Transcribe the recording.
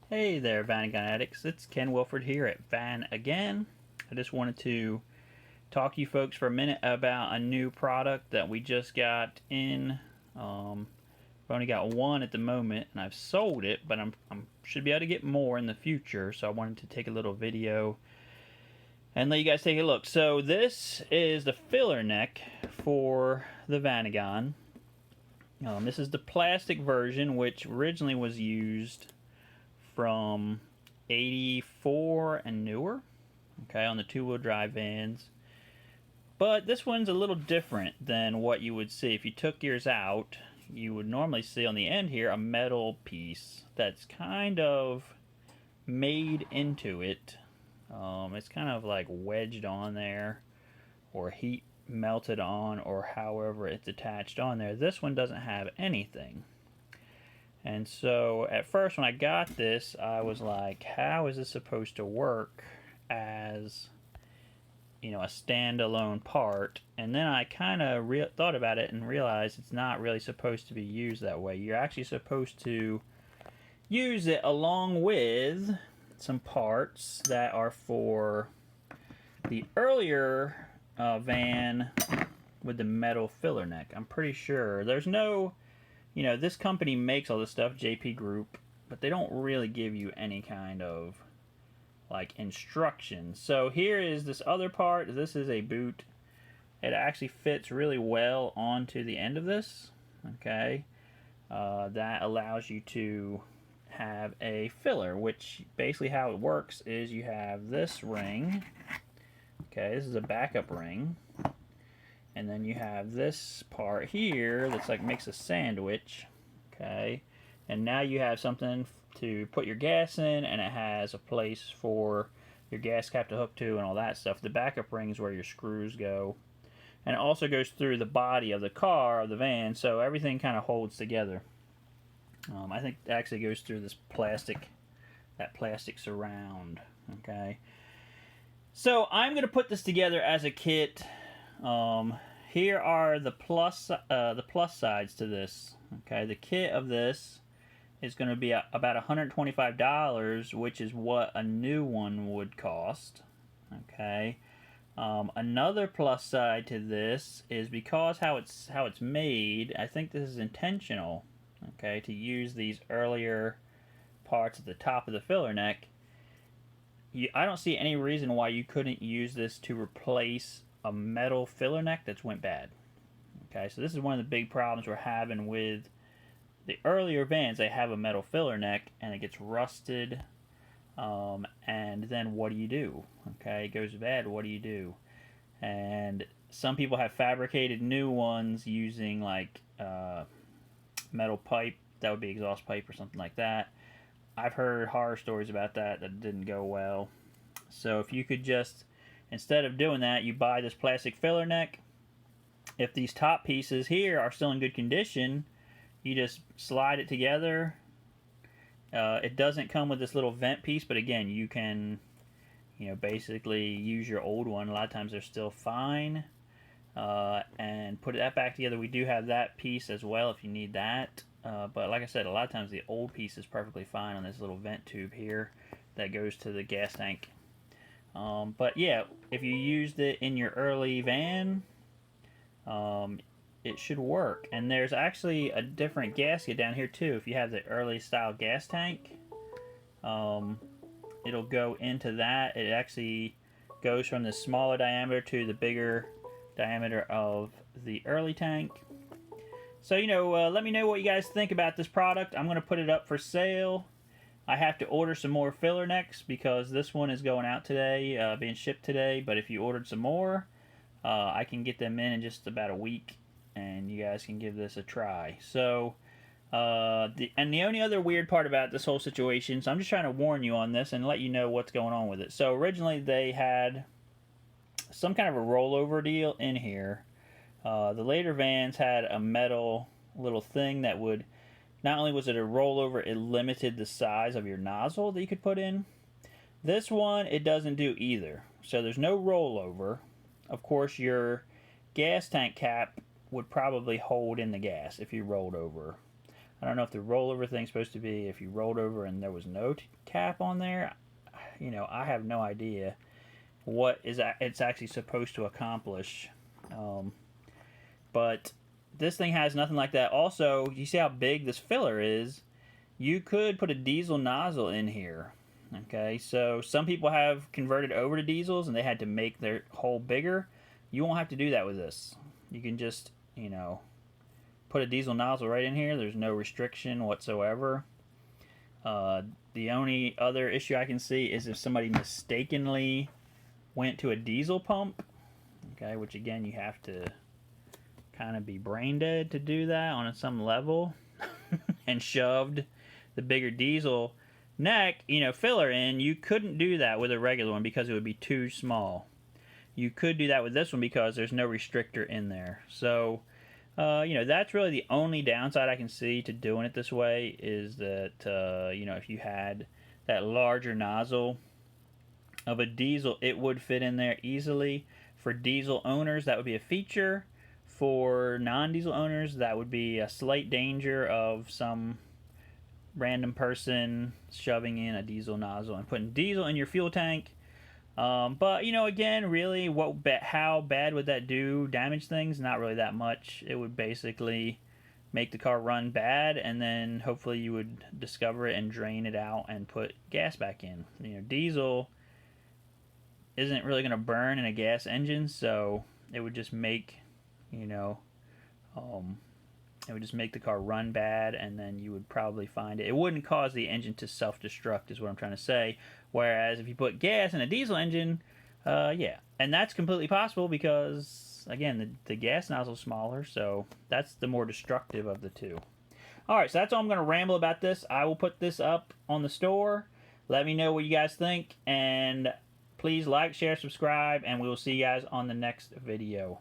Hey there, Vanagon addicts. It's Ken Wilford here at Vanagon. I just wanted to talk to you folks for a minute about a new product that we just got in. I've only got one at the moment, and I've sold it, but I'm should be able to get more in the future. So I wanted to take a little video and let you guys take a look. So this is the filler neck for the Vanagon. This is the plastic version, which originally was used from 84 and newer, okay, on the two-wheel drive vans. But this one's a little different than what you would see if you took yours out. You would normally see on the end here a metal piece that's kind of made into it. It's kind of like wedged on there, or heat melted on, or however it's attached on there. This one doesn't have anything. And so at first when I got this, I was like, how is this supposed to work as, a standalone part? And then I kind of thought about it and realized it's not really supposed to be used that way. You're actually supposed to use it along with some parts that are for the earlier van with the metal filler neck. I'm pretty sure there's no, this company makes all this stuff, JP Group, but they don't really give you any kind of like instructions. So here is this other part. This is a boot. It actually fits really well onto the end of this. Okay, that allows you to have a filler, which basically how it works is you have this ring. Okay, this is a backup ring. And then you have this part here that's like makes a sandwich, okay? And now you have something to put your gas in, and it has a place for your gas cap to hook to and all that stuff. The backup ring is where your screws go. And it also goes through the body of the car, of the van, so everything kind of holds together. I think it actually goes through this plastic, that plastic surround, okay? So I'm going to put this together as a kit. Here are the plus sides to this. Okay, the kit of this is going to be about $125, which is what a new one would cost. Okay, another plus side to this is because how it's made. I think this is intentional. Okay, to use these earlier parts at the top of the filler neck. I don't see any reason why you couldn't use this to replace a metal filler neck that's went bad. Okay, so this is one of the big problems we're having with the earlier vans. They have a metal filler neck and it gets rusted, and then what do? Okay, it goes bad. What do you do? And some people have fabricated new ones using like metal pipe. That would be exhaust pipe or something like that. I've heard horror stories about that didn't go well. So if you could just, instead of doing that, you buy this plastic filler neck. If these top pieces here are still in good condition, you just slide it together. It doesn't come with this little vent piece, but again, you can, basically use your old one. A lot of times they're still fine. And put that back together. We do have that piece as well if you need that. But like I said, a lot of times the old piece is perfectly fine on this little vent tube here that goes to the gas tank. But yeah, if you used it in your early van, it should work. And there's actually a different gasket down here too. If you have the early style gas tank, it'll go into that. It actually goes from the smaller diameter to the bigger diameter of the early tank. So, let me know what you guys think about this product. I'm going to put it up for sale. I have to order some more filler necks because this one is going out today, being shipped today. But if you ordered some more, I can get them in just about a week, and you guys can give this a try. So, the only other weird part about this whole situation, so I'm just trying to warn you on this and let you know what's going on with it. So originally they had some kind of a rollover deal in here. The later vans had a metal little thing that would, not only was it a rollover, it limited the size of your nozzle that you could put in. This one, it doesn't do either. So there's no rollover. Of course, your gas tank cap would probably hold in the gas if you rolled over. I don't know if the rollover thing's supposed to be if you rolled over and there was no cap on there. You know, I have no idea what it's actually supposed to accomplish. But this thing has nothing like that. Also, you see how big this filler is? You could put a diesel nozzle in here. Okay, so some people have converted over to diesels and they had to make their hole bigger. You won't have to do that with this. You can just, you know, put a diesel nozzle right in here. There's no restriction whatsoever. The only other issue I can see is if somebody mistakenly went to a diesel pump, okay, which again you have to kind of be brain dead to do that on some level, and shoved the bigger diesel neck, you know, filler in. You couldn't do that with a regular one because it would be too small. You could do that with this one because there's no restrictor in there. So you know, that's really the only downside I can see to doing it this way, is that you know, if you had that larger nozzle of a diesel, it would fit in there easily. For diesel owners, that would be a feature. For non-diesel owners, that would be a slight danger of some random person shoving in a diesel nozzle and putting diesel in your fuel tank. But you know, again, really, how bad would that do? Damage things? Not really that much. It would basically make the car run bad, and then hopefully you would discover it and drain it out and put gas back in. You know, diesel isn't really going to burn in a gas engine, so it would just make, you know, it would just make the car run bad, and then you would probably find it. It wouldn't cause the engine to self-destruct, is what I'm trying to say. Whereas if you put gas in a diesel engine, yeah. And that's completely possible because, again, the gas nozzle's smaller, so that's the more destructive of the two. Alright, so that's all I'm going to ramble about this. I will put this up on the store. Let me know what you guys think, and please like, share, subscribe, and we will see you guys on the next video.